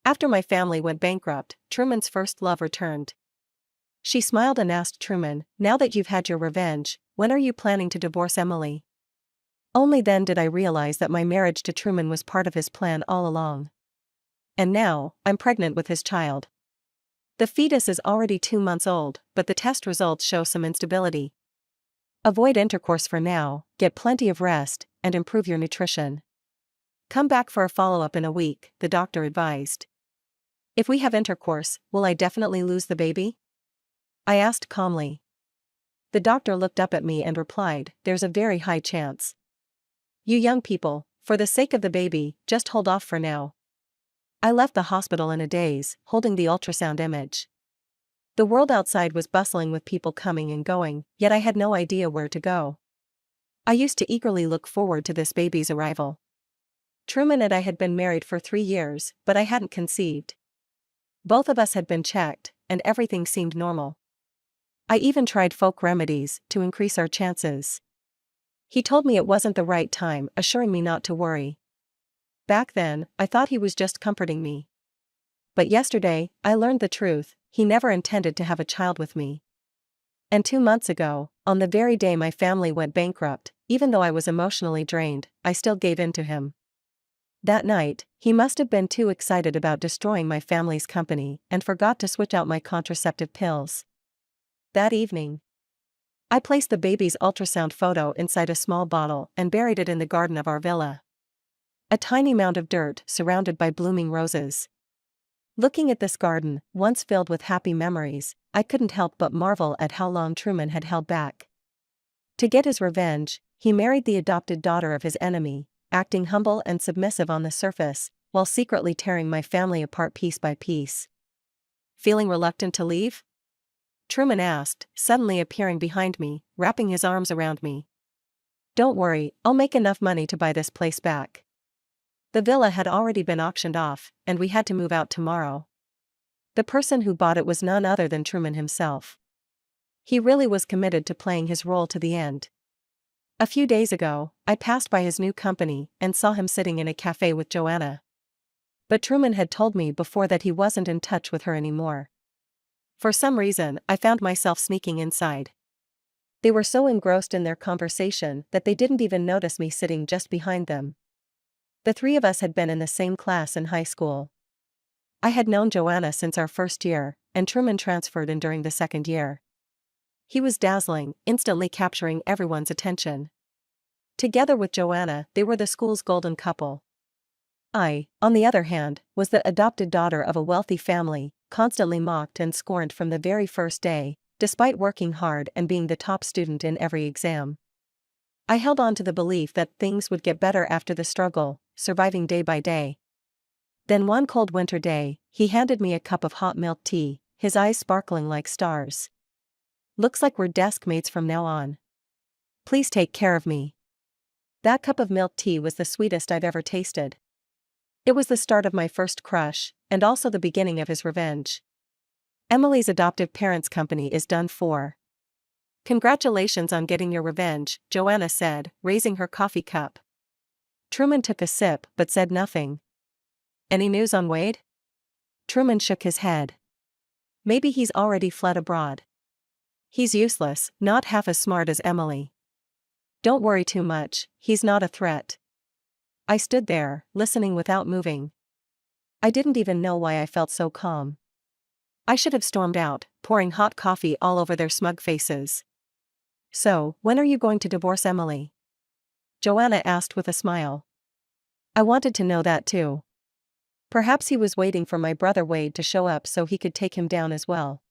After my family went bankrupt, Truman's first love returned. She smiled and asked Truman, "Now that you've had your revenge, when are you planning to divorce Emily?" Only then did I realize that my marriage to Truman was part of his plan all along. And now, I'm pregnant with his child. The fetus is already 2 months old, but the test results show some instability. Avoid intercourse for now, get plenty of rest, and improve your nutrition. Come back for a follow-up in a week, the doctor advised. If we have intercourse, will I definitely lose the baby? I asked calmly. The doctor looked up at me and replied, "There's a very high chance. You young people, for the sake of the baby, just hold off for now." I left the hospital in a daze, holding the ultrasound image. The world outside was bustling with people coming and going, yet I had no idea where to go. I used to eagerly look forward to this baby's arrival. Truman and I had been married for 3 years, but I hadn't conceived. Both of us had been checked, and everything seemed normal. I even tried folk remedies to increase our chances. He told me it wasn't the right time, assuring me not to worry. Back then, I thought he was just comforting me. But yesterday, I learned the truth: he never intended to have a child with me. And 2 months ago, on the very day my family went bankrupt, even though I was emotionally drained, I still gave in to him. That night, he must have been too excited about destroying my family's company and forgot to switch out my contraceptive pills. That evening, I placed the baby's ultrasound photo inside a small bottle and buried it in the garden of our villa. A tiny mound of dirt surrounded by blooming roses. Looking at this garden, once filled with happy memories, I couldn't help but marvel at how long Truman had held back. To get his revenge, he married the adopted daughter of his enemy, acting humble and submissive on the surface, while secretly tearing my family apart piece by piece. Feeling reluctant to leave? Truman asked, suddenly appearing behind me, wrapping his arms around me. "Don't worry, I'll make enough money to buy this place back." The villa had already been auctioned off, and we had to move out tomorrow. The person who bought it was none other than Truman himself. He really was committed to playing his role to the end. A few days ago, I passed by his new company and saw him sitting in a cafe with Joanna. But Truman had told me before that he wasn't in touch with her anymore. For some reason, I found myself sneaking inside. They were so engrossed in their conversation that they didn't even notice me sitting just behind them. The 3 of us had been in the same class in high school. I had known Joanna since our first year, and Truman transferred in during the second year. He was dazzling, instantly capturing everyone's attention. Together with Joanna, they were the school's golden couple. I, on the other hand, was the adopted daughter of a wealthy family, constantly mocked and scorned from the very first day, despite working hard and being the top student in every exam. I held on to the belief that things would get better after the struggle, surviving day by day. Then one cold winter day, he handed me a cup of hot milk tea, his eyes sparkling like stars. "Looks like we're desk mates from now on. Please take care of me." That cup of milk tea was the sweetest I've ever tasted. It was the start of my first crush, and also the beginning of his revenge. Emily's adoptive parents' company is done for. "Congratulations on getting your revenge," Joanna said, raising her coffee cup. Truman took a sip but said nothing. "Any news on Wade?" Truman shook his head. "Maybe he's already fled abroad. He's useless, not half as smart as Emily. Don't worry too much, he's not a threat." I stood there, listening without moving. I didn't even know why I felt so calm. I should have stormed out, pouring hot coffee all over their smug faces. "So, when are you going to divorce Emily?" Joanna asked with a smile. I wanted to know that too. Perhaps he was waiting for my brother Wade to show up so he could take him down as well.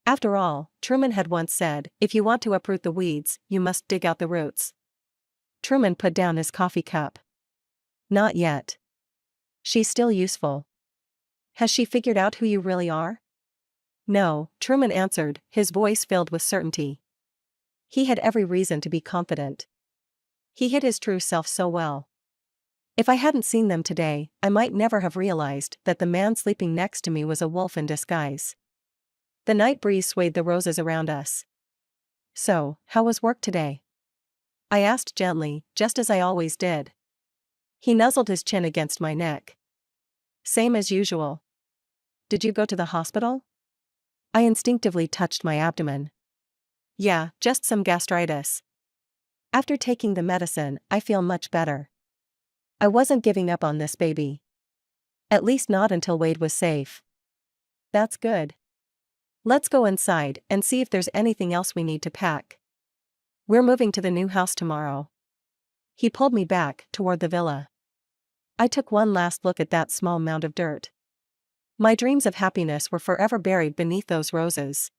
After all, Truman had once said, "If you want to uproot the weeds, you must dig out the roots." Truman put down his coffee cup. "Not yet. She's still useful." "Has she figured out who you really are?" "No," Truman answered, his voice filled with certainty. He had every reason to be confident. He hid his true self so well. If I hadn't seen them today, I might never have realized that the man sleeping next to me was a wolf in disguise. The night breeze swayed the roses around us. "So, how was work today?" I asked gently, just as I always did. He nuzzled his chin against my neck. Same as usual. Did you go to the hospital? I instinctively touched my abdomen. Yeah, just some gastritis. After taking the medicine, I feel much better. I wasn't giving up on this baby. At least not until Wade was safe. That's good. Let's go inside and see if there's anything else we need to pack. We're moving to the new house tomorrow. He pulled me back toward the villa. I took one last look at that small mound of dirt. My dreams of happiness were forever buried beneath those roses.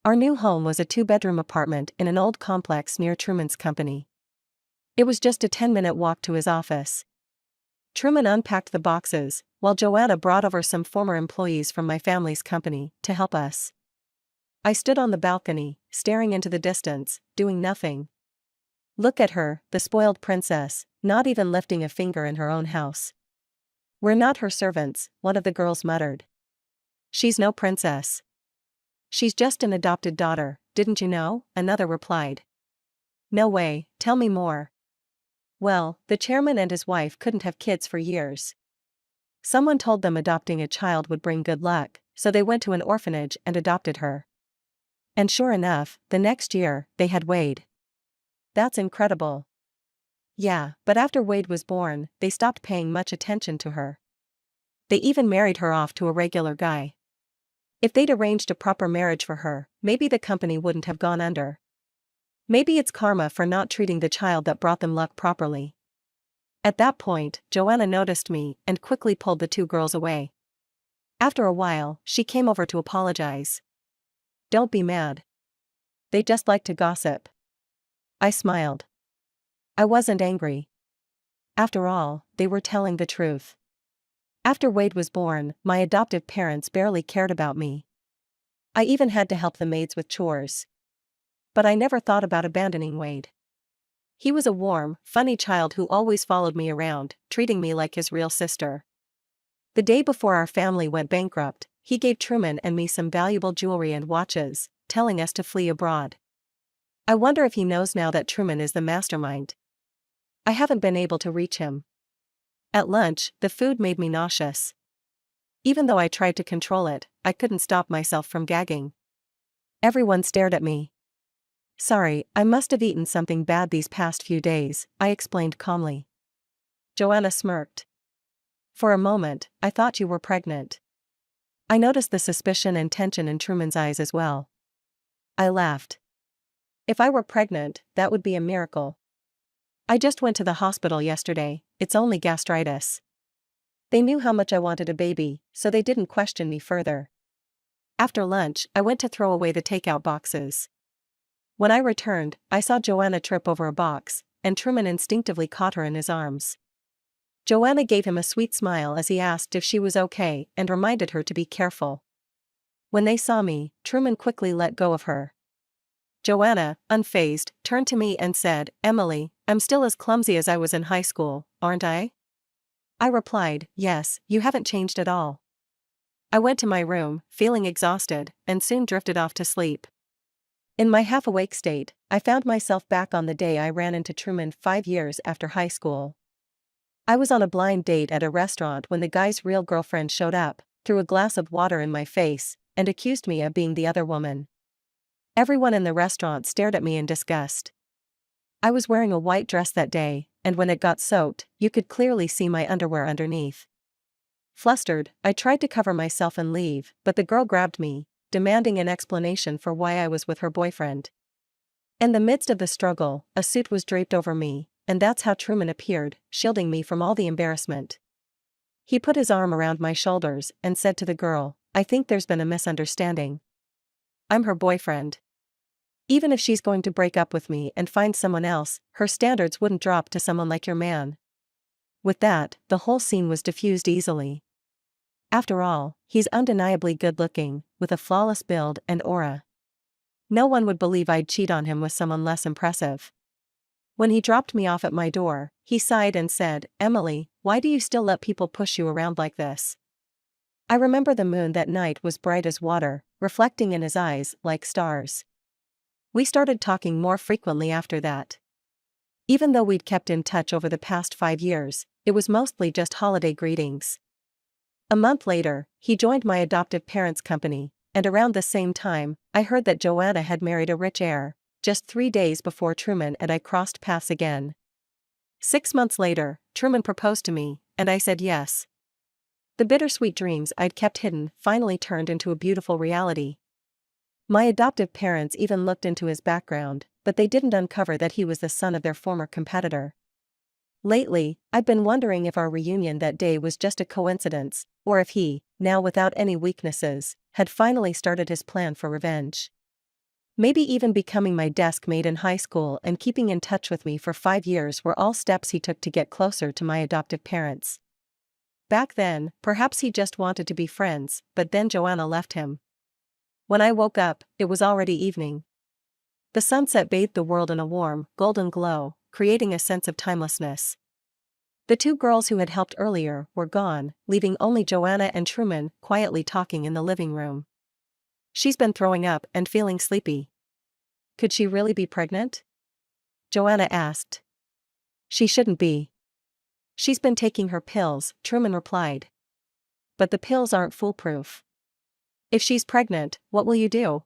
Our new home was a 2-bedroom apartment in an old complex near Truman's company. It was just a 10-minute walk to his office. Truman unpacked the boxes, while Joanna brought over some former employees from my family's company to help us. I stood on the balcony, staring into the distance, doing nothing. Look at her, the spoiled princess, not even lifting a finger in her own house. We're not her servants, one of the girls muttered. She's no princess. She's just an adopted daughter, didn't you know? Another replied. No way, tell me more. Well, the chairman and his wife couldn't have kids for years. Someone told them adopting a child would bring good luck, so they went to an orphanage and adopted her. And sure enough, the next year, they had Wade. That's incredible. Yeah, but after Wade was born, they stopped paying much attention to her. They even married her off to a regular guy. If they'd arranged a proper marriage for her, maybe the company wouldn't have gone under. Maybe it's karma for not treating the child that brought them luck properly. At that point, Joanna noticed me and quickly pulled the 2 girls away. After a while, she came over to apologize. Don't be mad. They just like to gossip. I smiled. I wasn't angry. After all, they were telling the truth. After Wade was born, my adoptive parents barely cared about me. I even had to help the maids with chores. But I never thought about abandoning Wade. He was a warm, funny child who always followed me around, treating me like his real sister. The day before our family went bankrupt, he gave Truman and me some valuable jewelry and watches, telling us to flee abroad. I wonder if he knows now that Truman is the mastermind. I haven't been able to reach him. At lunch, the food made me nauseous. Even though I tried to control it, I couldn't stop myself from gagging. Everyone stared at me. Sorry, I must have eaten something bad these past few days, I explained calmly. Joanna smirked. For a moment, I thought you were pregnant. I noticed the suspicion and tension in Truman's eyes as well. I laughed. If I were pregnant, that would be a miracle. I just went to the hospital yesterday, it's only gastritis. They knew how much I wanted a baby, so they didn't question me further. After lunch, I went to throw away the takeout boxes. When I returned, I saw Joanna trip over a box, and Truman instinctively caught her in his arms. Joanna gave him a sweet smile as he asked if she was okay and reminded her to be careful. When they saw me, Truman quickly let go of her. Joanna, unfazed, turned to me and said, Emily, I'm still as clumsy as I was in high school, aren't I? I replied, yes, you haven't changed at all. I went to my room, feeling exhausted, and soon drifted off to sleep. In my half-awake state, I found myself back on the day I ran into Truman 5 years after high school. I was on a blind date at a restaurant when the guy's real girlfriend showed up, threw a glass of water in my face, and accused me of being the other woman. Everyone in the restaurant stared at me in disgust. I was wearing a white dress that day, and when it got soaked, you could clearly see my underwear underneath. Flustered, I tried to cover myself and leave, but the girl grabbed me, demanding an explanation for why I was with her boyfriend. In the midst of the struggle, a suit was draped over me, and that's how Truman appeared, shielding me from all the embarrassment. He put his arm around my shoulders and said to the girl, I think there's been a misunderstanding. I'm her boyfriend. Even if she's going to break up with me and find someone else, her standards wouldn't drop to someone like your man. With that, the whole scene was diffused easily. After all, he's undeniably good-looking, with a flawless build and aura. No one would believe I'd cheat on him with someone less impressive. When he dropped me off at my door, he sighed and said, Emily, why do you still let people push you around like this? I remember the moon that night was bright as water, reflecting in his eyes like stars. We started talking more frequently after that. Even though we'd kept in touch over the past 5 years, it was mostly just holiday greetings. A month later, he joined my adoptive parents' company, and around the same time, I heard that Joanna had married a rich heir, just 3 days before Truman and I crossed paths again. 6 months later, Truman proposed to me, and I said yes. The bittersweet dreams I'd kept hidden finally turned into a beautiful reality. My adoptive parents even looked into his background, but they didn't uncover that he was the son of their former competitor. Lately, I've been wondering if our reunion that day was just a coincidence, or if he, now without any weaknesses, had finally started his plan for revenge. Maybe even becoming my desk mate in high school and keeping in touch with me for 5 years were all steps he took to get closer to my adoptive parents. Back then, perhaps he just wanted to be friends, but then Joanna left him. When I woke up, it was already evening. The sunset bathed the world in a warm, golden glow, creating a sense of timelessness. The two girls who had helped earlier were gone, leaving only Joanna and Truman quietly talking in the living room. "She's been throwing up and feeling sleepy. Could she really be pregnant?" Joanna asked. "She shouldn't be. She's been taking her pills," Truman replied. "But the pills aren't foolproof. If she's pregnant, what will you do?"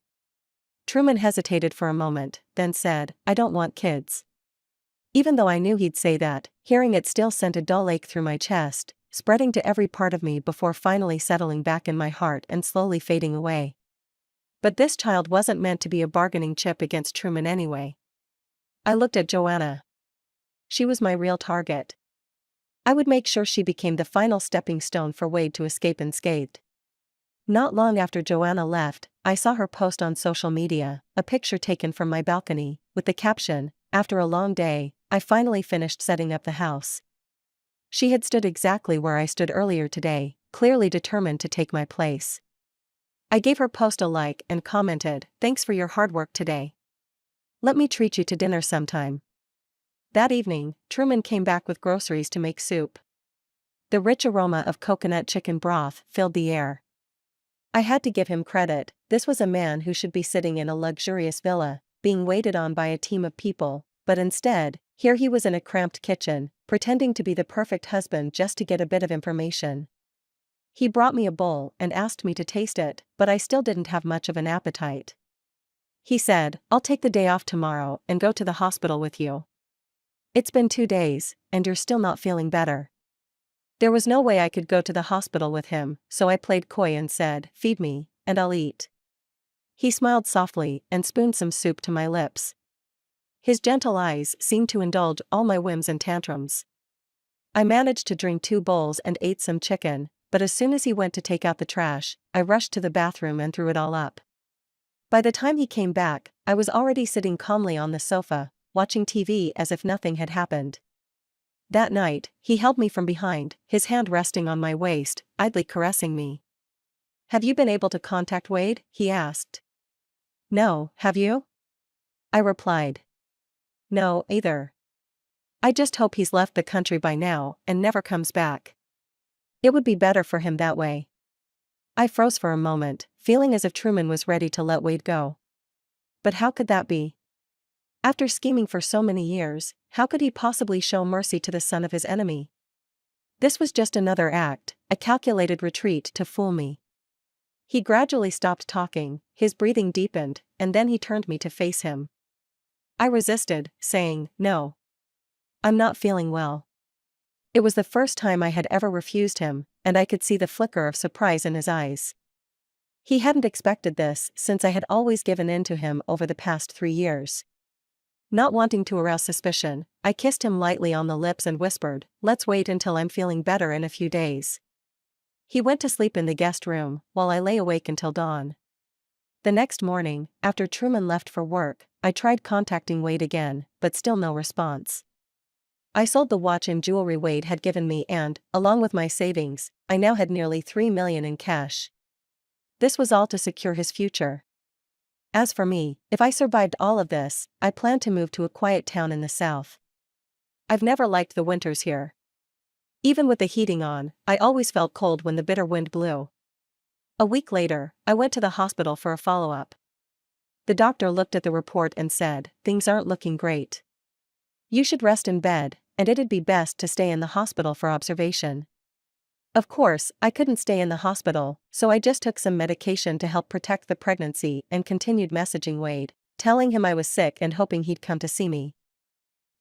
Truman hesitated for a moment, then said, "I don't want kids." Even though I knew he'd say that, hearing it still sent a dull ache through my chest, spreading to every part of me before finally settling back in my heart and slowly fading away. But this child wasn't meant to be a bargaining chip against Truman anyway. I looked at Joanna. She was my real target. I would make sure she became the final stepping stone for Wade to escape unscathed. Not long after Joanna left, I saw her post on social media, a picture taken from my balcony, with the caption, "After a long day, I finally finished setting up the house." She had stood exactly where I stood earlier today, clearly determined to take my place. I gave her post a like and commented, "Thanks for your hard work today. Let me treat you to dinner sometime." That evening, Truman came back with groceries to make soup. The rich aroma of coconut chicken broth filled the air. I had to give him credit. This was a man who should be sitting in a luxurious villa, being waited on by a team of people, but instead, here he was in a cramped kitchen, pretending to be the perfect husband just to get a bit of information. He brought me a bowl and asked me to taste it, but I still didn't have much of an appetite. He said, "I'll take the day off tomorrow and go to the hospital with you. It's been 2 days, and you're still not feeling better." There was no way I could go to the hospital with him, so I played coy and said, "Feed me, and I'll eat." He smiled softly and spooned some soup to my lips. His gentle eyes seemed to indulge all my whims and tantrums. I managed to drink 2 bowls and ate some chicken, but as soon as he went to take out the trash, I rushed to the bathroom and threw it all up. By the time he came back, I was already sitting calmly on the sofa, watching TV as if nothing had happened. That night, he held me from behind, his hand resting on my waist, idly caressing me. "Have you been able to contact Wade?" he asked. "No, have you?" I replied. "No, either. I just hope he's left the country by now and never comes back. It would be better for him that way." I froze for a moment, feeling as if Truman was ready to let Wade go. But how could that be? After scheming for so many years, how could he possibly show mercy to the son of his enemy? This was just another act, a calculated retreat to fool me. He gradually stopped talking, his breathing deepened, and then he turned me to face him. I resisted, saying, "No. I'm not feeling well." It was the first time I had ever refused him, and I could see the flicker of surprise in his eyes. He hadn't expected this since I had always given in to him over the past 3 years. Not wanting to arouse suspicion, I kissed him lightly on the lips and whispered, "Let's wait until I'm feeling better in a few days." He went to sleep in the guest room, while I lay awake until dawn. The next morning, after Truman left for work, I tried contacting Wade again, but still no response. I sold the watch and jewelry Wade had given me and, along with my savings, I now had nearly $3 million in cash. This was all to secure his future. As for me, if I survived all of this, I planned to move to a quiet town in the south. I've never liked the winters here. Even with the heating on, I always felt cold when the bitter wind blew. A week later, I went to the hospital for a follow-up. The doctor looked at the report and said, "Things aren't looking great. You should rest in bed, and it'd be best to stay in the hospital for observation." Of course, I couldn't stay in the hospital, so I just took some medication to help protect the pregnancy and continued messaging Wade, telling him I was sick and hoping he'd come to see me.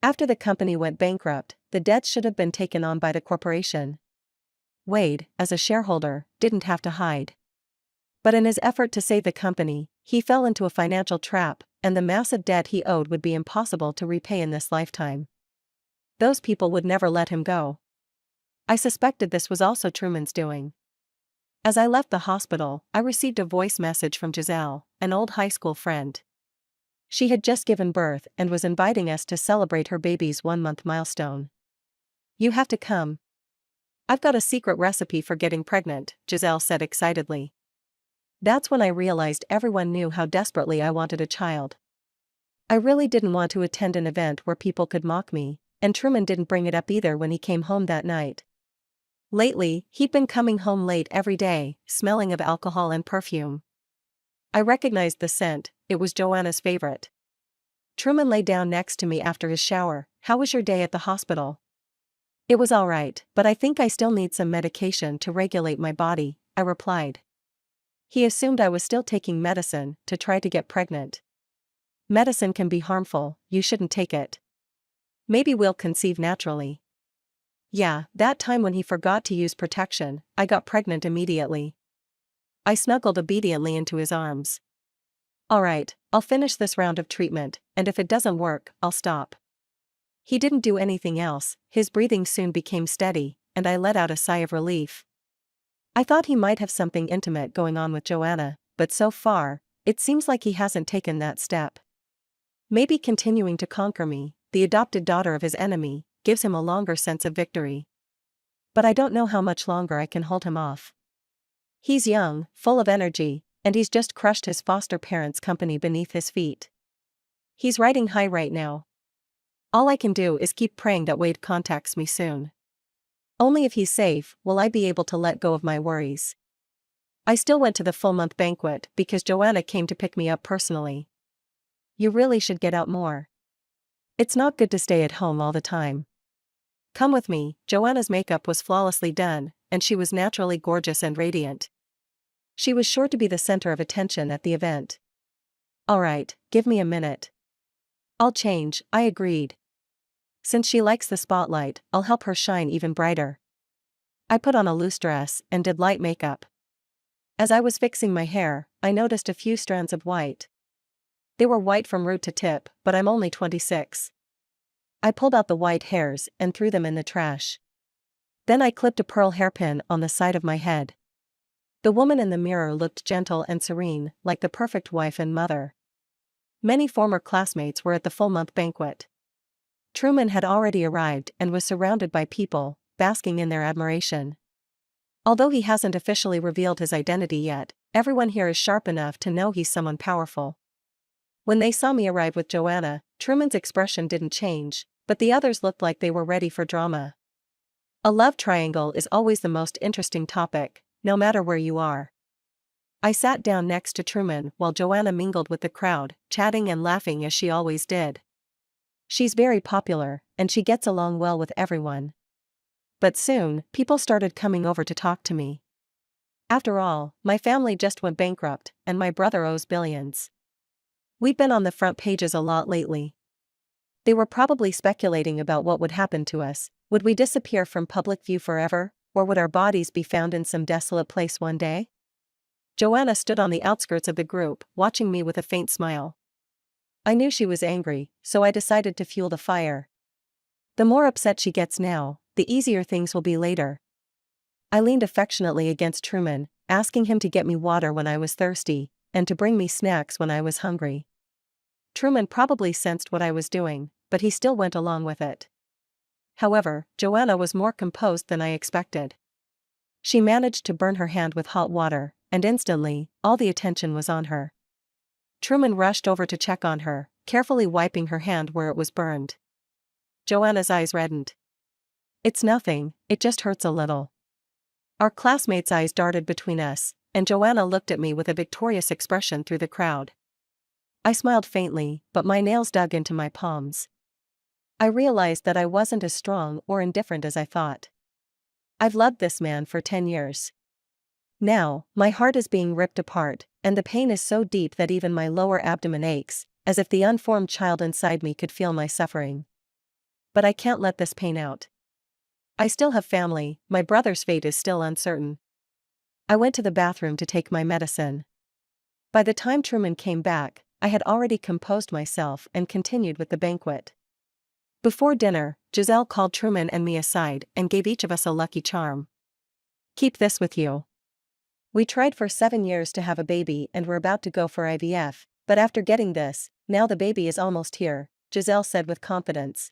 After the company went bankrupt, the debts should have been taken on by the corporation. Wade, as a shareholder, didn't have to hide. But in his effort to save the company, he fell into a financial trap, and the massive debt he owed would be impossible to repay in this lifetime. Those people would never let him go. I suspected this was also Truman's doing. As I left the hospital, I received a voice message from Giselle, an old high school friend. She had just given birth and was inviting us to celebrate her baby's 1-month milestone. "You have to come. I've got a secret recipe for getting pregnant," Giselle said excitedly. That's when I realized everyone knew how desperately I wanted a child. I really didn't want to attend an event where people could mock me, and Truman didn't bring it up either when he came home that night. Lately, he'd been coming home late every day, smelling of alcohol and perfume. I recognized the scent, it was Joanna's favorite. Truman lay down next to me after his shower. "How was your day at the hospital?" "It was all right, but I think I still need some medication to regulate my body," I replied. He assumed I was still taking medicine to try to get pregnant. "Medicine can be harmful, you shouldn't take it. Maybe we'll conceive naturally." Yeah, that time when he forgot to use protection, I got pregnant immediately. I snuggled obediently into his arms. "All right, I'll finish this round of treatment, and if it doesn't work, I'll stop." He didn't do anything else, his breathing soon became steady, and I let out a sigh of relief. I thought he might have something intimate going on with Joanna, but so far, it seems like he hasn't taken that step. Maybe continuing to conquer me, the adopted daughter of his enemy, gives him a longer sense of victory. But I don't know how much longer I can hold him off. He's young, full of energy, and he's just crushed his foster parents' company beneath his feet. He's riding high right now. All I can do is keep praying that Wade contacts me soon. Only if he's safe will I be able to let go of my worries. I still went to the full-month banquet because Joanna came to pick me up personally. "You really should get out more. It's not good to stay at home all the time. Come with me." Joanna's makeup was flawlessly done, and she was naturally gorgeous and radiant. She was sure to be the center of attention at the event. "All right, give me a minute. I'll change," I agreed. Since she likes the spotlight, I'll help her shine even brighter. I put on a loose dress and did light makeup. As I was fixing my hair, I noticed a few strands of white. They were white from root to tip, but I'm only 26. I pulled out the white hairs and threw them in the trash. Then I clipped a pearl hairpin on the side of my head. The woman in the mirror looked gentle and serene, like the perfect wife and mother. Many former classmates were at the full-month banquet. Truman had already arrived and was surrounded by people, basking in their admiration. Although he hasn't officially revealed his identity yet, everyone here is sharp enough to know he's someone powerful. When they saw me arrive with Joanna, Truman's expression didn't change, but the others looked like they were ready for drama. A love triangle is always the most interesting topic, no matter where you are. I sat down next to Truman while Joanna mingled with the crowd, chatting and laughing as she always did. She's very popular, and she gets along well with everyone. But soon, people started coming over to talk to me. After all, my family just went bankrupt, and my brother owes billions. We've been on the front pages a lot lately. They were probably speculating about what would happen to us. Would we disappear from public view forever, or would our bodies be found in some desolate place one day? Joanna stood on the outskirts of the group, watching me with a faint smile. I knew she was angry, so I decided to fuel the fire. The more upset she gets now, the easier things will be later. I leaned affectionately against Truman, asking him to get me water when I was thirsty, and to bring me snacks when I was hungry. Truman probably sensed what I was doing, but he still went along with it. However, Joanna was more composed than I expected. She managed to burn her hand with hot water, and instantly, all the attention was on her. Truman rushed over to check on her, carefully wiping her hand where it was burned. Joanna's eyes reddened. "It's nothing, it just hurts a little." Our classmates' eyes darted between us, and Joanna looked at me with a victorious expression through the crowd. I smiled faintly, but my nails dug into my palms. I realized that I wasn't as strong or indifferent as I thought. I've loved this man for 10 years. Now, my heart is being ripped apart, and the pain is so deep that even my lower abdomen aches, as if the unformed child inside me could feel my suffering. But I can't let this pain out. I still have family, my brother's fate is still uncertain. I went to the bathroom to take my medicine. By the time Truman came back, I had already composed myself and continued with the banquet. Before dinner, Giselle called Truman and me aside and gave each of us a lucky charm. Keep this with you. We tried for 7 years to have a baby and were about to go for IVF, but after getting this, now the baby is almost here, Giselle said with confidence.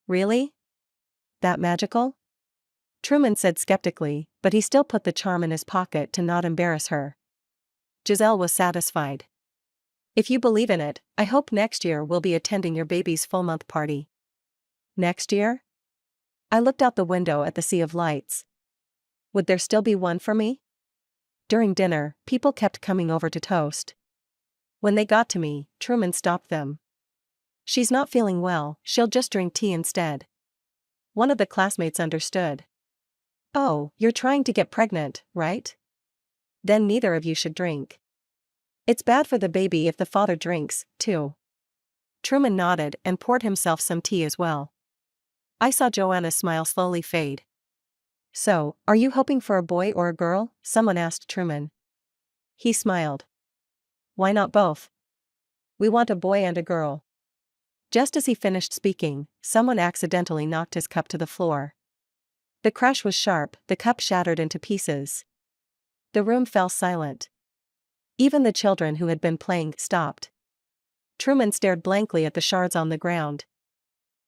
Really? That magical? Truman said skeptically, but he still put the charm in his pocket to not embarrass her. Giselle was satisfied. If you believe in it, I hope next year we'll be attending your baby's full-month party. Next year? I looked out the window at the sea of lights. Would there still be one for me? During dinner, people kept coming over to toast. When they got to me, Truman stopped them. She's not feeling well, she'll just drink tea instead. One of the classmates understood. Oh, you're trying to get pregnant, right? Then neither of you should drink. It's bad for the baby if the father drinks, too. Truman nodded and poured himself some tea as well. I saw Joanna's smile slowly fade. So, are you hoping for a boy or a girl? Someone asked Truman. He smiled. Why not both? We want a boy and a girl. Just as he finished speaking, someone accidentally knocked his cup to the floor. The crash was sharp, the cup shattered into pieces. The room fell silent. Even the children who had been playing stopped. Truman stared blankly at the shards on the ground.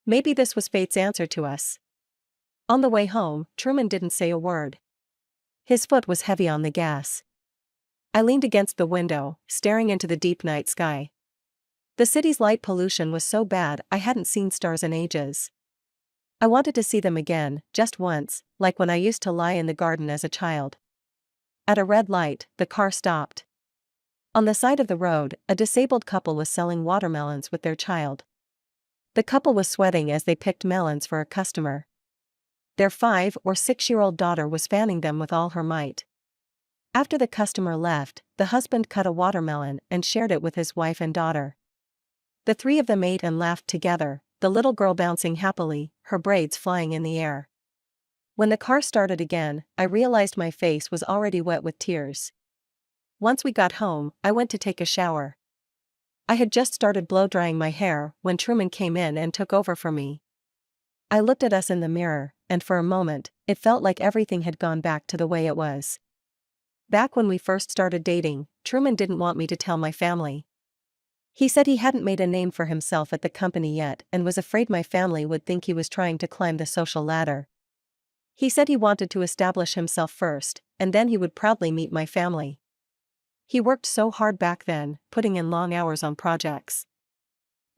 Maybe this was fate's answer to us. On the way home, Truman didn't say a word. His foot was heavy on the gas. I leaned against the window, staring into the deep night sky. The city's light pollution was so bad I hadn't seen stars in ages. I wanted to see them again, just once, like when I used to lie in the garden as a child. At a red light, the car stopped. On the side of the road, a disabled couple was selling watermelons with their child. The couple was sweating as they picked melons for a customer. Their 5 or 6-year-old daughter was fanning them with all her might. After the customer left, the husband cut a watermelon and shared it with his wife and daughter. The three of them ate and laughed together, the little girl bouncing happily, her braids flying in the air. When the car started again, I realized my face was already wet with tears. Once we got home, I went to take a shower. I had just started blow-drying my hair when Truman came in and took over for me. I looked at us in the mirror, and for a moment, it felt like everything had gone back to the way it was. Back when we first started dating, Truman didn't want me to tell my family. He said he hadn't made a name for himself at the company yet and was afraid my family would think he was trying to climb the social ladder. He said he wanted to establish himself first, and then he would proudly meet my family. He worked so hard back then, putting in long hours on projects.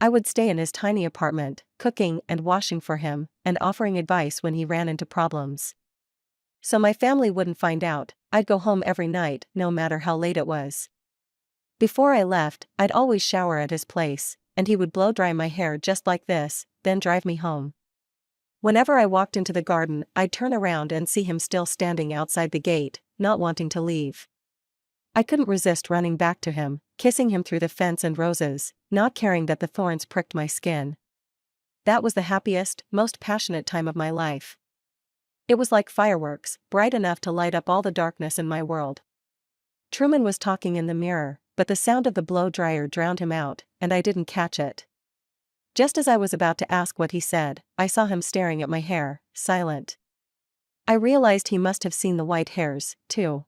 I would stay in his tiny apartment, cooking and washing for him, and offering advice when he ran into problems. So my family wouldn't find out, I'd go home every night, no matter how late it was. Before I left, I'd always shower at his place, and he would blow-dry my hair just like this, then drive me home. Whenever I walked into the garden, I'd turn around and see him still standing outside the gate, not wanting to leave. I couldn't resist running back to him, kissing him through the fence and roses, not caring that the thorns pricked my skin. That was the happiest, most passionate time of my life. It was like fireworks, bright enough to light up all the darkness in my world. Truman was talking in the mirror, but the sound of the blow-dryer drowned him out, and I didn't catch it. Just as I was about to ask what he said, I saw him staring at my hair, silent. I realized he must have seen the white hairs, too.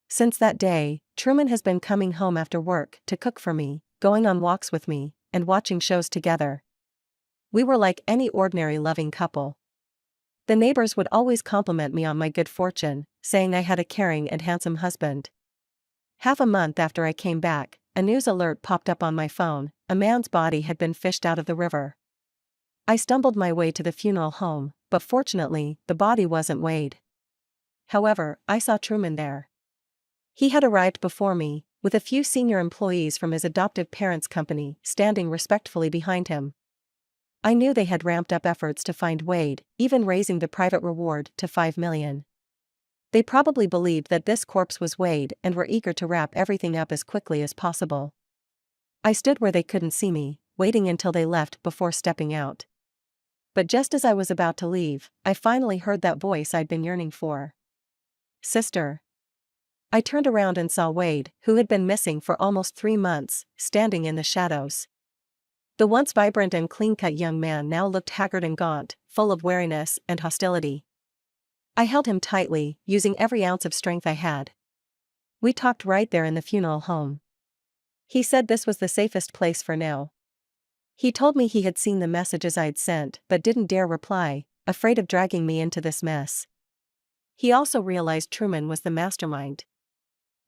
Since that day, Truman has been coming home after work to cook for me, going on walks with me, and watching shows together. We were like any ordinary loving couple. The neighbors would always compliment me on my good fortune, saying I had a caring and handsome husband. Half a month after I came back, a news alert popped up on my phone: a man's body had been fished out of the river. I stumbled my way to the funeral home, but fortunately, the body wasn't weighed. However, I saw Truman there. He had arrived before me, with a few senior employees from his adoptive parents' company standing respectfully behind him. I knew they had ramped up efforts to find Wade, even raising the private reward to $5 million. They probably believed that this corpse was Wade and were eager to wrap everything up as quickly as possible. I stood where they couldn't see me, waiting until they left before stepping out. But just as I was about to leave, I finally heard that voice I'd been yearning for. Sister. I turned around and saw Wade, who had been missing for almost 3 months, standing in the shadows. The once vibrant and clean-cut young man now looked haggard and gaunt, full of wariness and hostility. I held him tightly, using every ounce of strength I had. We talked right there in the funeral home. He said this was the safest place for now. He told me he had seen the messages I'd sent but didn't dare reply, afraid of dragging me into this mess. He also realized Truman was the mastermind.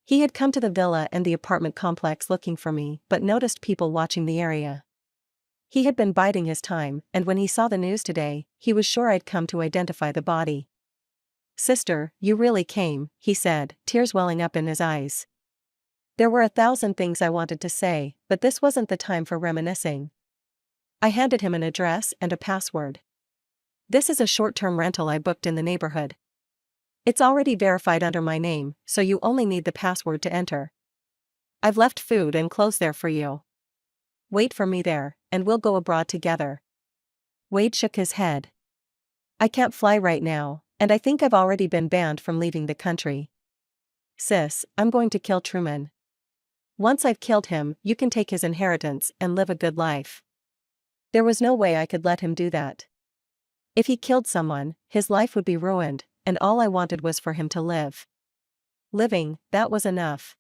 He had come to the villa and the apartment complex looking for me but noticed people watching the area. He had been biding his time, and when he saw the news today, he was sure I'd come to identify the body. Sister, you really came, he said, tears welling up in his eyes. There were 1,000 things I wanted to say, but this wasn't the time for reminiscing. I handed him an address and a password. This is a short-term rental I booked in the neighborhood. It's already verified under my name, so you only need the password to enter. I've left food and clothes there for you. Wait for me there, and we'll go abroad together. Wade shook his head. I can't fly right now, and I think I've already been banned from leaving the country. Sis, I'm going to kill Truman. Once I've killed him, you can take his inheritance and live a good life. There was no way I could let him do that. If he killed someone, his life would be ruined, and all I wanted was for him to live. Living, that was enough.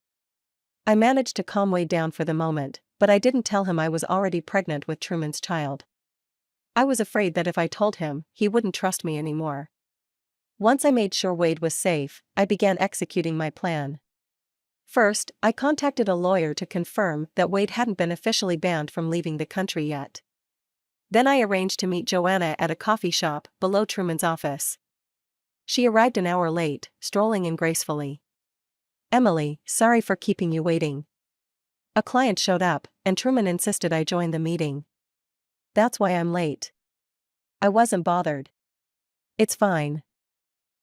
I managed to calm Wade down for the moment, but I didn't tell him I was already pregnant with Truman's child. I was afraid that if I told him, he wouldn't trust me anymore. Once I made sure Wade was safe, I began executing my plan. First, I contacted a lawyer to confirm that Wade hadn't been officially banned from leaving the country yet. Then I arranged to meet Joanna at a coffee shop below Truman's office. She arrived an hour late, strolling in gracefully. Emily, sorry for keeping you waiting. A client showed up, and Truman insisted I join the meeting. That's why I'm late. I wasn't bothered. It's fine.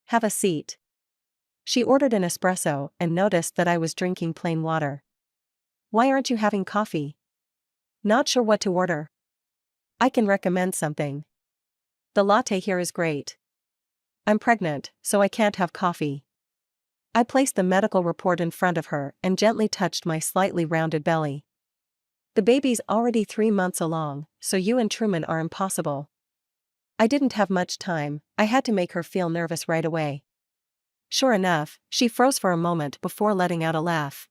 Have a seat. She ordered an espresso and noticed that I was drinking plain water. Why aren't you having coffee? Not sure what to order. I can recommend something. The latte here is great. I'm pregnant, so I can't have coffee. I placed the medical report in front of her and gently touched my slightly rounded belly. The baby's already 3 months along, so you and Truman are impossible. I didn't have much time, I had to make her feel nervous right away. Sure enough, she froze for a moment before letting out a laugh.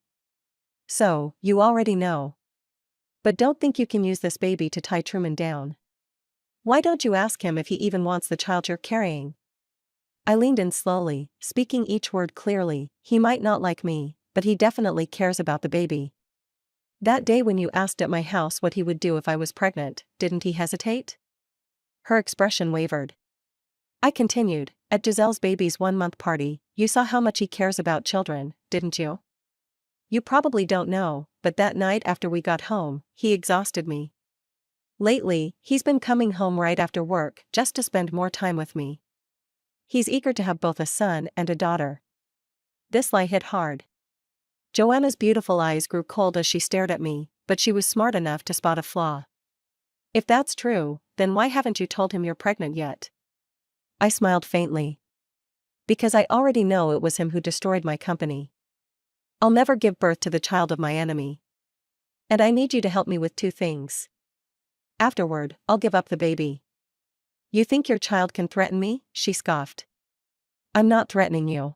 So, you already know. But don't think you can use this baby to tie Truman down. Why don't you ask him if he even wants the child you're carrying? I leaned in slowly, speaking each word clearly. He might not like me, but he definitely cares about the baby. That day when you asked at my house what he would do if I was pregnant, didn't he hesitate? Her expression wavered. I continued, at Giselle's baby's 1-month party, you saw how much he cares about children, didn't you? You probably don't know, but that night after we got home, he exhausted me. Lately, he's been coming home right after work just to spend more time with me. He's eager to have both a son and a daughter. This lie hit hard. Joanna's beautiful eyes grew cold as she stared at me, but she was smart enough to spot a flaw. If that's true, then why haven't you told him you're pregnant yet? I smiled faintly. Because I already know it was him who destroyed my company. I'll never give birth to the child of my enemy. And I need you to help me with 2 things. Afterward, I'll give up the baby. You think your child can threaten me? She scoffed. I'm not threatening you.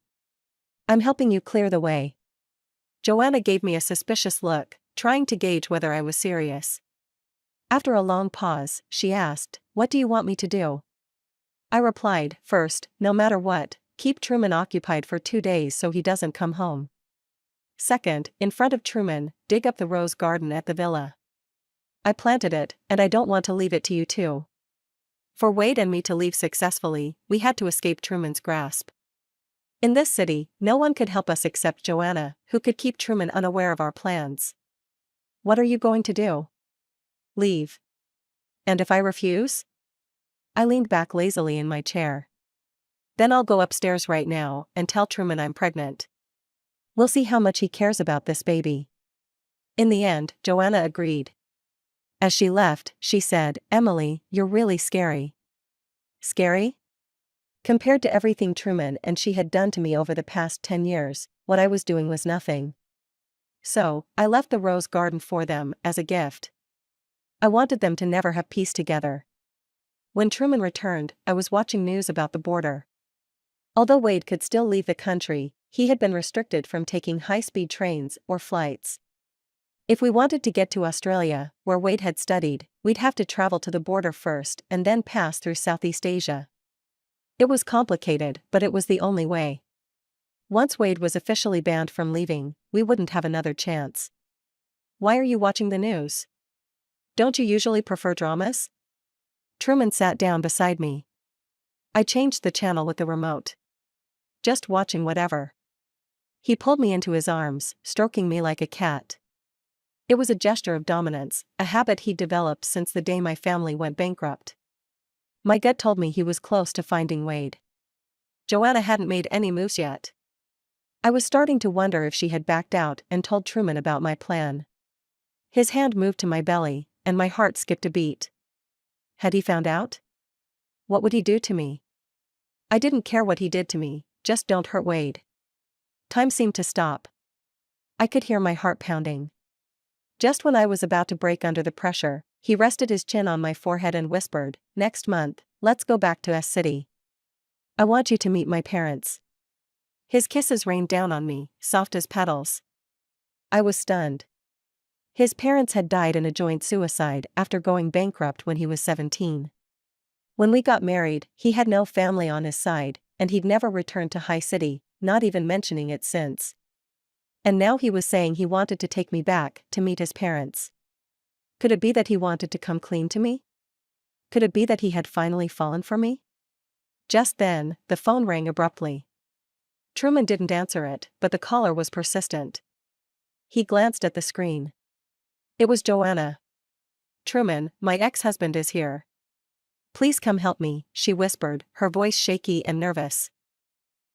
I'm helping you clear the way. Joanna gave me a suspicious look, trying to gauge whether I was serious. After a long pause, she asked, what do you want me to do? I replied, first, no matter what, keep Truman occupied for 2 days so he doesn't come home. Second, in front of Truman, dig up the rose garden at the villa. I planted it, and I don't want to leave it to you too. For Wade and me to leave successfully, we had to escape Truman's grasp. In this city, no one could help us except Joanna, who could keep Truman unaware of our plans. What are you going to do? Leave. And if I refuse? I leaned back lazily in my chair. Then I'll go upstairs right now and tell Truman I'm pregnant. We'll see how much he cares about this baby. In the end, Joanna agreed. As she left, she said, "Emily, you're really scary." Scary? Compared to everything Truman and she had done to me over the past 10 years, what I was doing was nothing. So, I left the rose garden for them as a gift. I wanted them to never have peace together. When Truman returned, I was watching news about the border. Although Wade could still leave the country, he had been restricted from taking high-speed trains or flights. If we wanted to get to Australia, where Wade had studied, we'd have to travel to the border first and then pass through Southeast Asia. It was complicated, but it was the only way. Once Wade was officially banned from leaving, we wouldn't have another chance. Why are you watching the news? Don't you usually prefer dramas? Truman sat down beside me. I changed the channel with the remote. Just watching whatever. He pulled me into his arms, stroking me like a cat. It was a gesture of dominance, a habit he'd developed since the day my family went bankrupt. My gut told me he was close to finding Wade. Joanna hadn't made any moves yet. I was starting to wonder if she had backed out and told Truman about my plan. His hand moved to my belly, and my heart skipped a beat. Had he found out? What would he do to me? I didn't care what he did to me, just don't hurt Wade. Time seemed to stop. I could hear my heart pounding. Just when I was about to break under the pressure, he rested his chin on my forehead and whispered, "Next month, let's go back to S City. I want you to meet my parents." His kisses rained down on me, soft as petals. I was stunned. His parents had died in a joint suicide after going bankrupt when he was 17. When we got married, he had no family on his side, and he'd never returned to High City, not even mentioning it since. And now he was saying he wanted to take me back to meet his parents. Could it be that he wanted to come clean to me? Could it be that he had finally fallen for me? Just then, the phone rang abruptly. Truman didn't answer it, but the caller was persistent. He glanced at the screen. It was Joanna. "Truman, my ex-husband is here. Please come help me," she whispered, her voice shaky and nervous.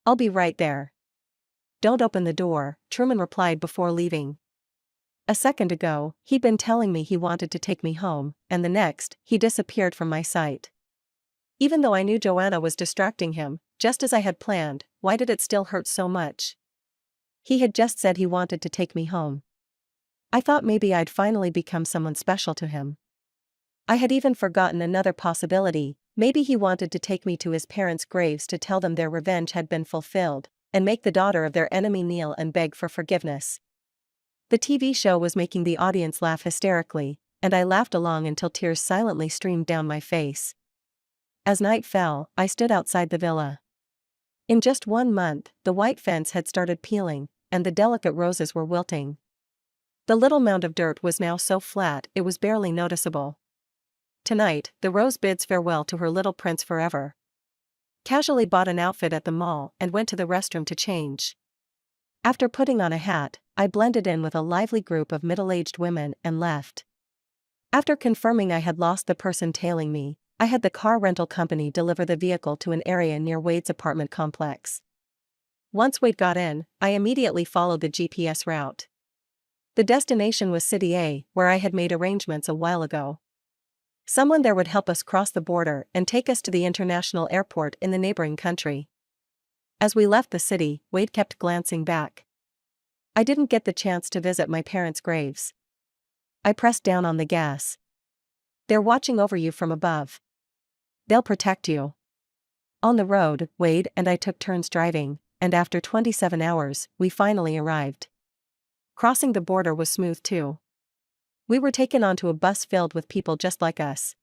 "I'll be right there." "Don't open the door," Truman replied before leaving. A second ago, he'd been telling me he wanted to take me home, and the next, he disappeared from my sight. Even though I knew Joanna was distracting him, just as I had planned, why did it still hurt so much? He had just said he wanted to take me home. I thought maybe I'd finally become someone special to him. I had even forgotten another possibility, maybe he wanted to take me to his parents' graves to tell them their revenge had been fulfilled, and make the daughter of their enemy kneel and beg for forgiveness. The TV show was making the audience laugh hysterically, and I laughed along until tears silently streamed down my face. As night fell, I stood outside the villa. In just 1 month, the white fence had started peeling, and the delicate roses were wilting. The little mound of dirt was now so flat it was barely noticeable. Tonight, the rose bids farewell to her little prince forever. Casually bought an outfit at the mall and went to the restroom to change. After putting on a hat, I blended in with a lively group of middle-aged women and left. After confirming I had lost the person tailing me, I had the car rental company deliver the vehicle to an area near Wade's apartment complex. Once Wade got in, I immediately followed the GPS route. The destination was City A, where I had made arrangements a while ago. Someone there would help us cross the border and take us to the international airport in the neighboring country. As we left the city, Wade kept glancing back. I didn't get the chance to visit my parents' graves. I pressed down on the gas. "They're watching over you from above. They'll protect you." On the road, Wade and I took turns driving, and after 27 hours, we finally arrived. Crossing the border was smooth too. We were taken onto a bus filled with people just like us.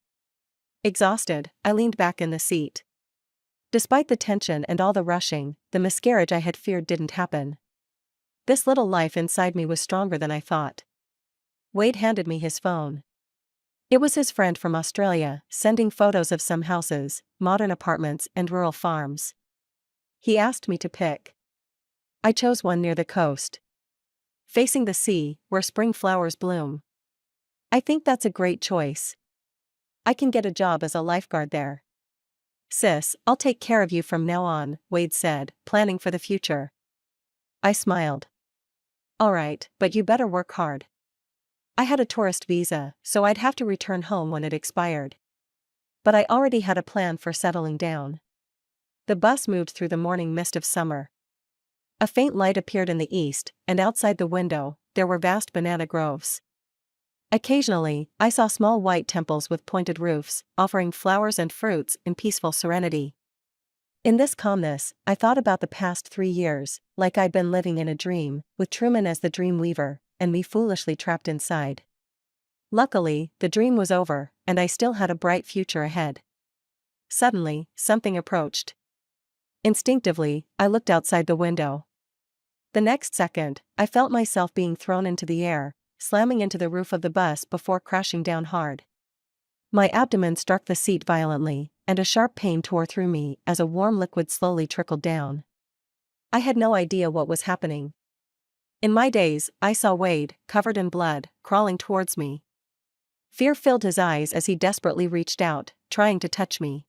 Exhausted, I leaned back in the seat. Despite the tension and all the rushing, the miscarriage I had feared didn't happen. This little life inside me was stronger than I thought. Wade handed me his phone. It was his friend from Australia, sending photos of some houses, modern apartments and rural farms. He asked me to pick. I chose one near the coast, facing the sea, where spring flowers bloom. "I think that's a great choice." I can get a job as a lifeguard there. Sis, I'll take care of you from now on, Wade said, planning for the future. I smiled. Alright, but you better work hard. I had a tourist visa, so I'd have to return home when it expired. But I already had a plan for settling down. The bus moved through the morning mist of summer. A faint light appeared in the east, and outside the window, there were vast banana groves. Occasionally, I saw small white temples with pointed roofs, offering flowers and fruits in peaceful serenity. In this calmness, I thought about the past 3 years, like I'd been living in a dream, with Truman as the dream weaver, and me foolishly trapped inside. Luckily, the dream was over, and I still had a bright future ahead. Suddenly, something approached. Instinctively, I looked outside the window. The next second, I felt myself being thrown into the air, slamming into the roof of the bus before crashing down hard. My abdomen struck the seat violently, and a sharp pain tore through me as a warm liquid slowly trickled down. I had no idea what was happening. In my daze, I saw Wade, covered in blood, crawling towards me. Fear filled his eyes as he desperately reached out, trying to touch me.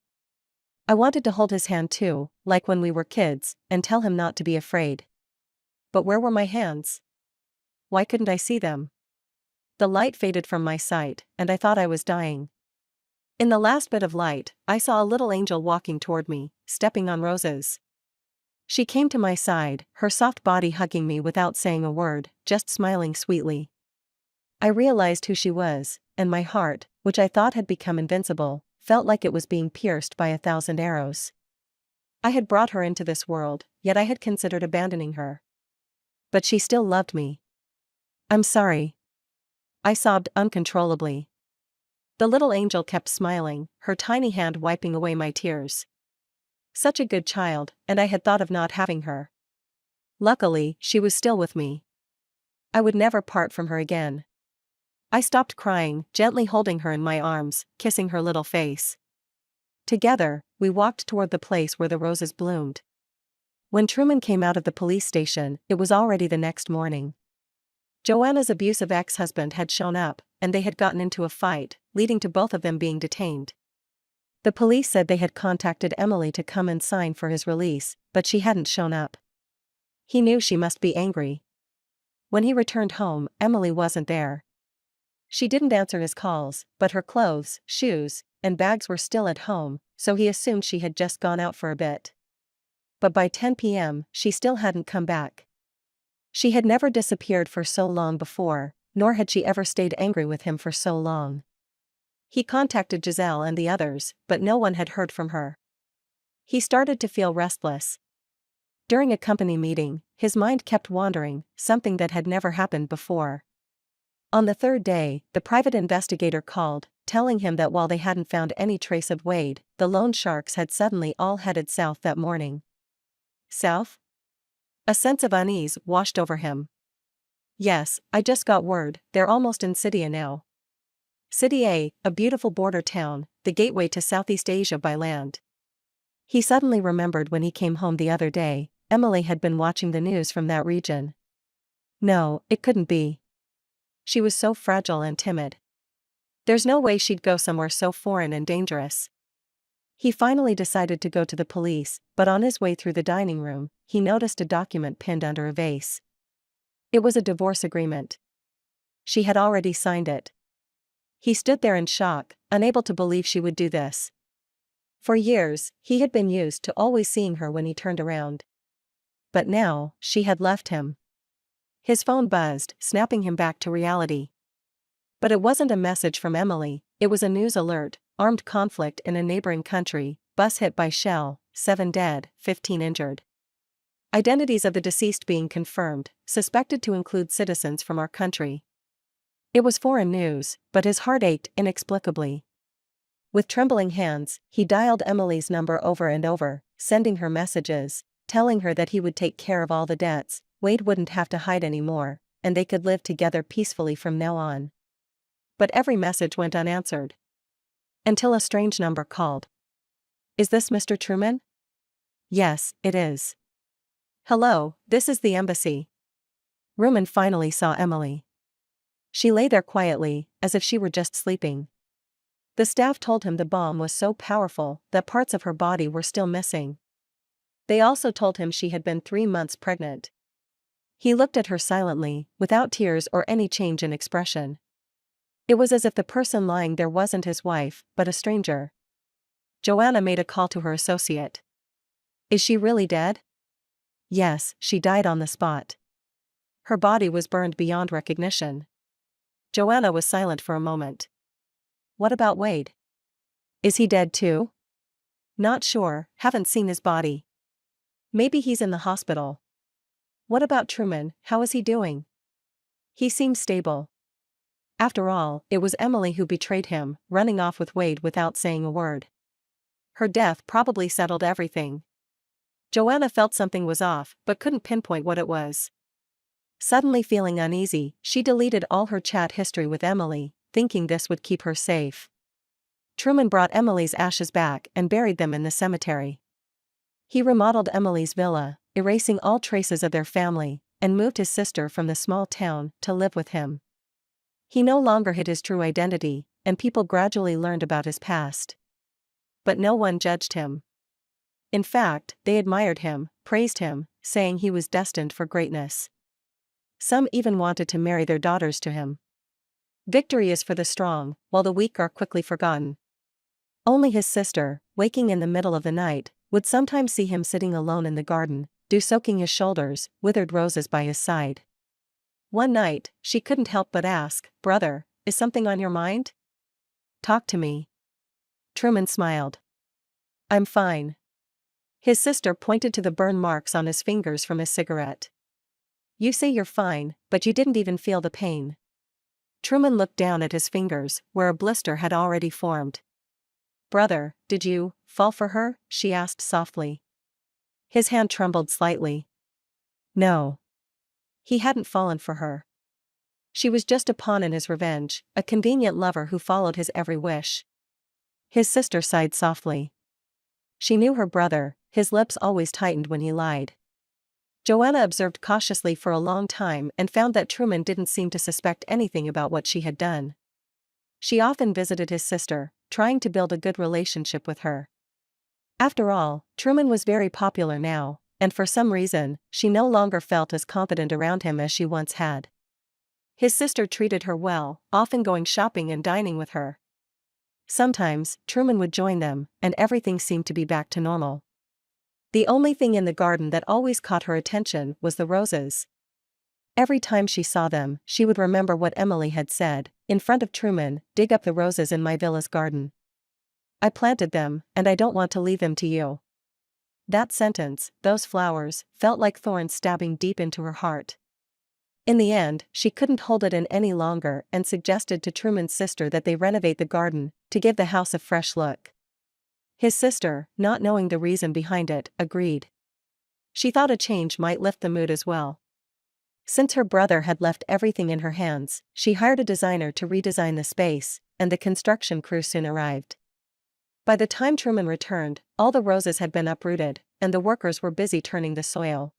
I wanted to hold his hand too, like when we were kids, and tell him not to be afraid. But where were my hands? Why couldn't I see them? The light faded from my sight, and I thought I was dying. In the last bit of light, I saw a little angel walking toward me, stepping on roses. She came to my side, her soft body hugging me without saying a word, just smiling sweetly. I realized who she was, and my heart, which I thought had become invincible, felt like it was being pierced by 1,000 arrows. I had brought her into this world, yet I had considered abandoning her. But she still loved me. I'm sorry. I sobbed uncontrollably. The little angel kept smiling, her tiny hand wiping away my tears. Such a good child, and I had thought of not having her. Luckily, she was still with me. I would never part from her again. I stopped crying, gently holding her in my arms, kissing her little face. Together, we walked toward the place where the roses bloomed. When Truman came out of the police station, it was already the next morning. Joanna's abusive ex-husband had shown up, and they had gotten into a fight, leading to both of them being detained. The police said they had contacted Emily to come and sign for his release, but she hadn't shown up. He knew she must be angry. When he returned home, Emily wasn't there. She didn't answer his calls, but her clothes, shoes, and bags were still at home, so he assumed she had just gone out for a bit. But by 10 p.m., she still hadn't come back. She had never disappeared for so long before, nor had she ever stayed angry with him for so long. He contacted Giselle and the others, but no one had heard from her. He started to feel restless. During a company meeting, his mind kept wandering, something that had never happened before. On the third day, the private investigator called, telling him that while they hadn't found any trace of Wade, the loan sharks had suddenly all headed south that morning. South? A sense of unease washed over him. Yes, I just got word, they're almost in City A now. City A, a beautiful border town, the gateway to Southeast Asia by land. He suddenly remembered when he came home the other day, Emily had been watching the news from that region. No, it couldn't be. She was so fragile and timid. There's no way she'd go somewhere so foreign and dangerous. He finally decided to go to the police, but on his way through the dining room, he noticed a document pinned under a vase. It was a divorce agreement. She had already signed it. He stood there in shock, unable to believe she would do this. For years, he had been used to always seeing her when he turned around. But now, she had left him. His phone buzzed, snapping him back to reality. But it wasn't a message from Emily, it was a news alert: armed conflict in a neighboring country, bus hit by shell, 7 dead, 15 injured. Identities of the deceased being confirmed, suspected to include citizens from our country. It was foreign news, but his heart ached inexplicably. With trembling hands, he dialed Emily's number over and over, sending her messages, telling her that he would take care of all the debts, Wade wouldn't have to hide anymore, and they could live together peacefully from now on. But every message went unanswered. Until a strange number called. Is this Mr. Truman? Yes, it is. Hello, this is the embassy. Ruman finally saw Emily. She lay there quietly, as if she were just sleeping. The staff told him the bomb was so powerful that parts of her body were still missing. They also told him she had been 3 months pregnant. He looked at her silently, without tears or any change in expression. It was as if the person lying there wasn't his wife, but a stranger. Joanna made a call to her associate. Is she really dead? Yes, she died on the spot. Her body was burned beyond recognition. Joanna was silent for a moment. What about Wade? Is he dead too? Not sure, haven't seen his body. Maybe he's in the hospital. What about Truman, how is he doing? He seems stable. After all, it was Emily who betrayed him, running off with Wade without saying a word. Her death probably settled everything. Joanna felt something was off, but couldn't pinpoint what it was. Suddenly feeling uneasy, she deleted all her chat history with Emily, thinking this would keep her safe. Truman brought Emily's ashes back and buried them in the cemetery. He remodeled Emily's villa, erasing all traces of their family, and moved his sister from the small town to live with him. He no longer hid his true identity, and people gradually learned about his past. But no one judged him. In fact, they admired him, praised him, saying he was destined for greatness. Some even wanted to marry their daughters to him. Victory is for the strong, while the weak are quickly forgotten. Only his sister, waking in the middle of the night, would sometimes see him sitting alone in the garden, soaking his shoulders, withered roses by his side. One night, she couldn't help but ask, "Brother, is something on your mind? Talk to me." Truman smiled. "I'm fine." His sister pointed to the burn marks on his fingers from his cigarette. "You say you're fine, but you didn't even feel the pain." Truman looked down at his fingers, where a blister had already formed. "Brother, did you fall for her?" she asked softly. His hand trembled slightly. No. He hadn't fallen for her. She was just a pawn in his revenge, a convenient lover who followed his every wish. His sister sighed softly. She knew her brother, his lips always tightened when he lied. Joanna observed cautiously for a long time and found that Truman didn't seem to suspect anything about what she had done. She often visited his sister, trying to build a good relationship with her. After all, Truman was very popular now, and for some reason, she no longer felt as confident around him as she once had. His sister treated her well, often going shopping and dining with her. Sometimes, Truman would join them, and everything seemed to be back to normal. The only thing in the garden that always caught her attention was the roses. Every time she saw them, she would remember what Emily had said, in front of Truman, "Dig up the roses in my villa's garden. I planted them, and I don't want to leave them to you." That sentence, those flowers, felt like thorns stabbing deep into her heart. In the end, she couldn't hold it in any longer and suggested to Truman's sister that they renovate the garden, to give the house a fresh look. His sister, not knowing the reason behind it, agreed. She thought a change might lift the mood as well. Since her brother had left everything in her hands, she hired a designer to redesign the space, and the construction crew soon arrived. By the time Truman returned, all the roses had been uprooted, and the workers were busy turning the soil.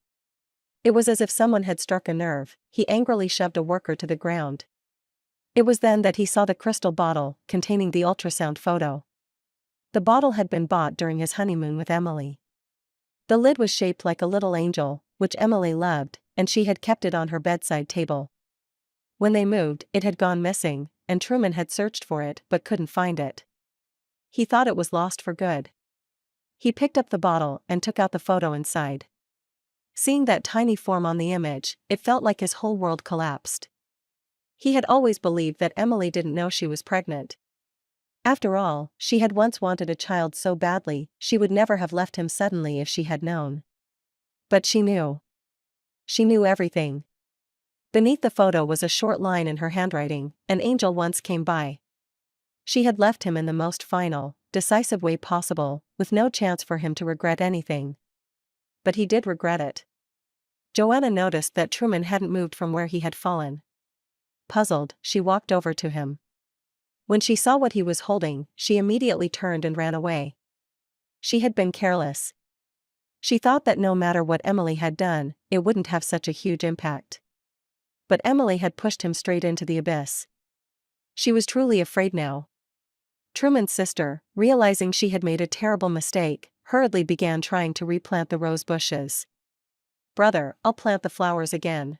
It was as if someone had struck a nerve. He angrily shoved a worker to the ground. It was then that he saw the crystal bottle, containing the ultrasound photo. The bottle had been bought during his honeymoon with Emily. The lid was shaped like a little angel, which Emily loved, and she had kept it on her bedside table. When they moved, it had gone missing, and Truman had searched for it but couldn't find it. He thought it was lost for good. He picked up the bottle and took out the photo inside. Seeing that tiny form on the image, it felt like his whole world collapsed. He had always believed that Emily didn't know she was pregnant. After all, she had once wanted a child so badly, she would never have left him suddenly if she had known. But she knew. She knew everything. Beneath the photo was a short line in her handwriting, "An angel once came by." She had left him in the most final, decisive way possible, with no chance for him to regret anything. But he did regret it. Joanna noticed that Truman hadn't moved from where he had fallen. Puzzled, she walked over to him. When she saw what he was holding, she immediately turned and ran away. She had been careless. She thought that no matter what Emily had done, it wouldn't have such a huge impact. But Emily had pushed him straight into the abyss. She was truly afraid now. Truman's sister, realizing she had made a terrible mistake, hurriedly began trying to replant the rose bushes. "Brother, I'll plant the flowers again.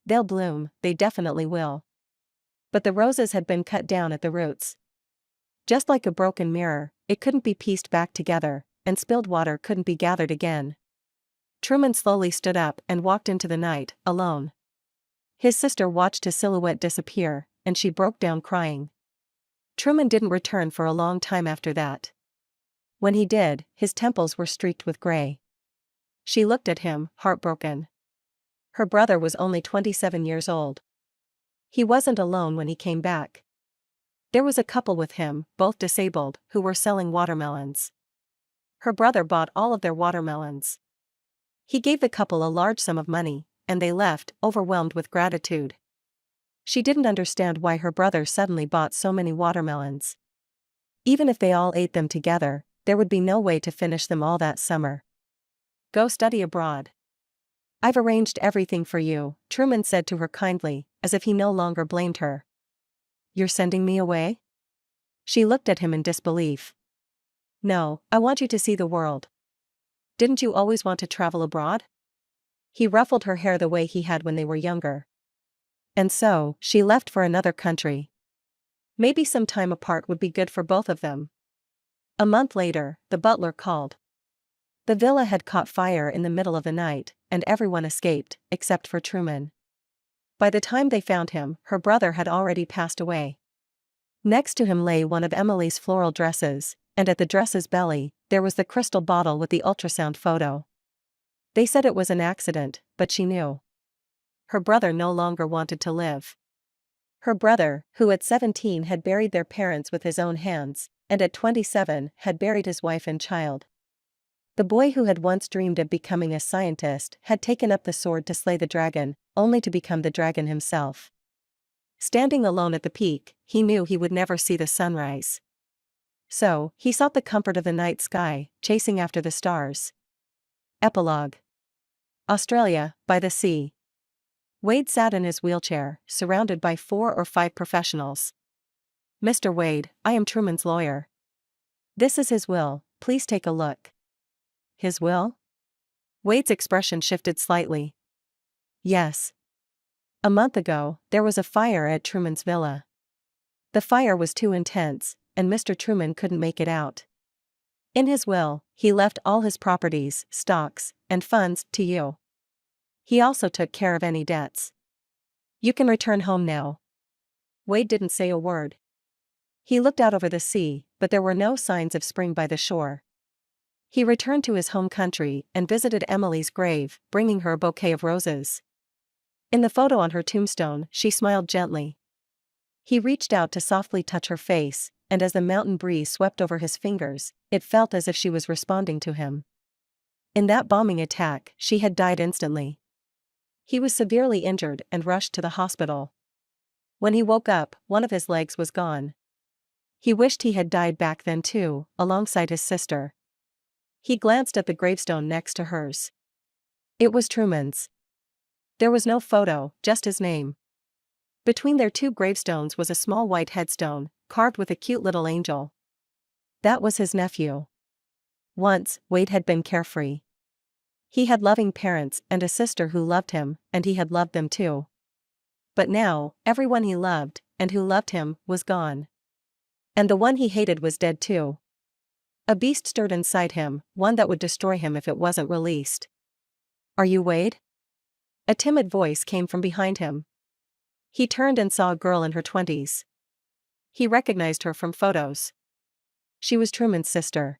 They'll bloom, they definitely will." But the roses had been cut down at the roots. Just like a broken mirror, it couldn't be pieced back together, and spilled water couldn't be gathered again. Truman slowly stood up and walked into the night, alone. His sister watched his silhouette disappear, and she broke down crying. Truman didn't return for a long time after that. When he did, his temples were streaked with gray. She looked at him, heartbroken. Her brother was only 27 years old. He wasn't alone when he came back. There was a couple with him, both disabled, who were selling watermelons. Her brother bought all of their watermelons. He gave the couple a large sum of money, and they left, overwhelmed with gratitude. She didn't understand why her brother suddenly bought so many watermelons. Even if they all ate them together, there would be no way to finish them all that summer. "Go study abroad. I've arranged everything for you," Truman said to her kindly, as if he no longer blamed her. "You're sending me away?" She looked at him in disbelief. "No, I want you to see the world. Didn't you always want to travel abroad?" He ruffled her hair the way he had when they were younger. And so, she left for another country. Maybe some time apart would be good for both of them. A month later, the butler called. The villa had caught fire in the middle of the night, and everyone escaped, except for Truman. By the time they found him, her brother had already passed away. Next to him lay one of Emily's floral dresses, and at the dress's belly, there was the crystal bottle with the ultrasound photo. They said it was an accident, but she knew. Her brother no longer wanted to live. Her brother, who at 17 had buried their parents with his own hands, and at 27 had buried his wife and child. The boy who had once dreamed of becoming a scientist had taken up the sword to slay the dragon, only to become the dragon himself. Standing alone at the peak, he knew he would never see the sunrise. So, he sought the comfort of the night sky, chasing after the stars. Epilogue. Australia, by the sea. Wade sat in his wheelchair, surrounded by 4 or 5 professionals. "Mr. Wade, I am Truman's lawyer. This is his will, please take a look." "His will?" Wade's expression shifted slightly. "Yes. A month ago, there was a fire at Truman's villa. The fire was too intense, and Mr. Truman couldn't make it out. In his will, he left all his properties, stocks, and funds to you. He also took care of any debts. You can return home now." Wade didn't say a word. He looked out over the sea, but there were no signs of spring by the shore. He returned to his home country and visited Emily's grave, bringing her a bouquet of roses. In the photo on her tombstone, she smiled gently. He reached out to softly touch her face, and as the mountain breeze swept over his fingers, it felt as if she was responding to him. In that bombing attack, she had died instantly. He was severely injured and rushed to the hospital. When he woke up, one of his legs was gone. He wished he had died back then too, alongside his sister. He glanced at the gravestone next to hers. It was Truman's. There was no photo, just his name. Between their 2 gravestones was a small white headstone, carved with a cute little angel. That was his nephew. Once, Wade had been carefree. He had loving parents and a sister who loved him, and he had loved them too. But now, everyone he loved, and who loved him, was gone. And the one he hated was dead too. A beast stirred inside him, one that would destroy him if it wasn't released. "Are you Wade?" A timid voice came from behind him. He turned and saw a girl in her 20s. He recognized her from photos. She was Truman's sister.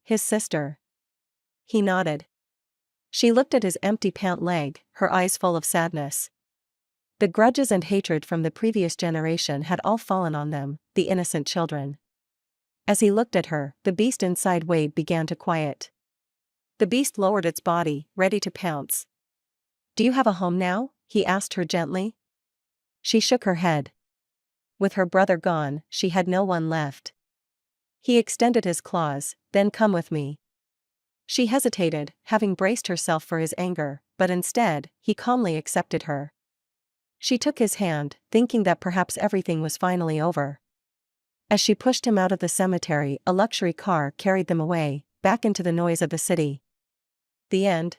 His sister. He nodded. She looked at his empty pant leg, her eyes full of sadness. The grudges and hatred from the previous generation had all fallen on them, the innocent children. As he looked at her, the beast inside Wade began to quiet. The beast lowered its body, ready to pounce. "Do you have a home now?" he asked her gently. She shook her head. With her brother gone, she had no one left. He extended his claws, "Then come with me." She hesitated, having braced herself for his anger, but instead, he calmly accepted her. She took his hand, thinking that perhaps everything was finally over. As she pushed him out of the cemetery, a luxury car carried them away, back into the noise of the city. The end.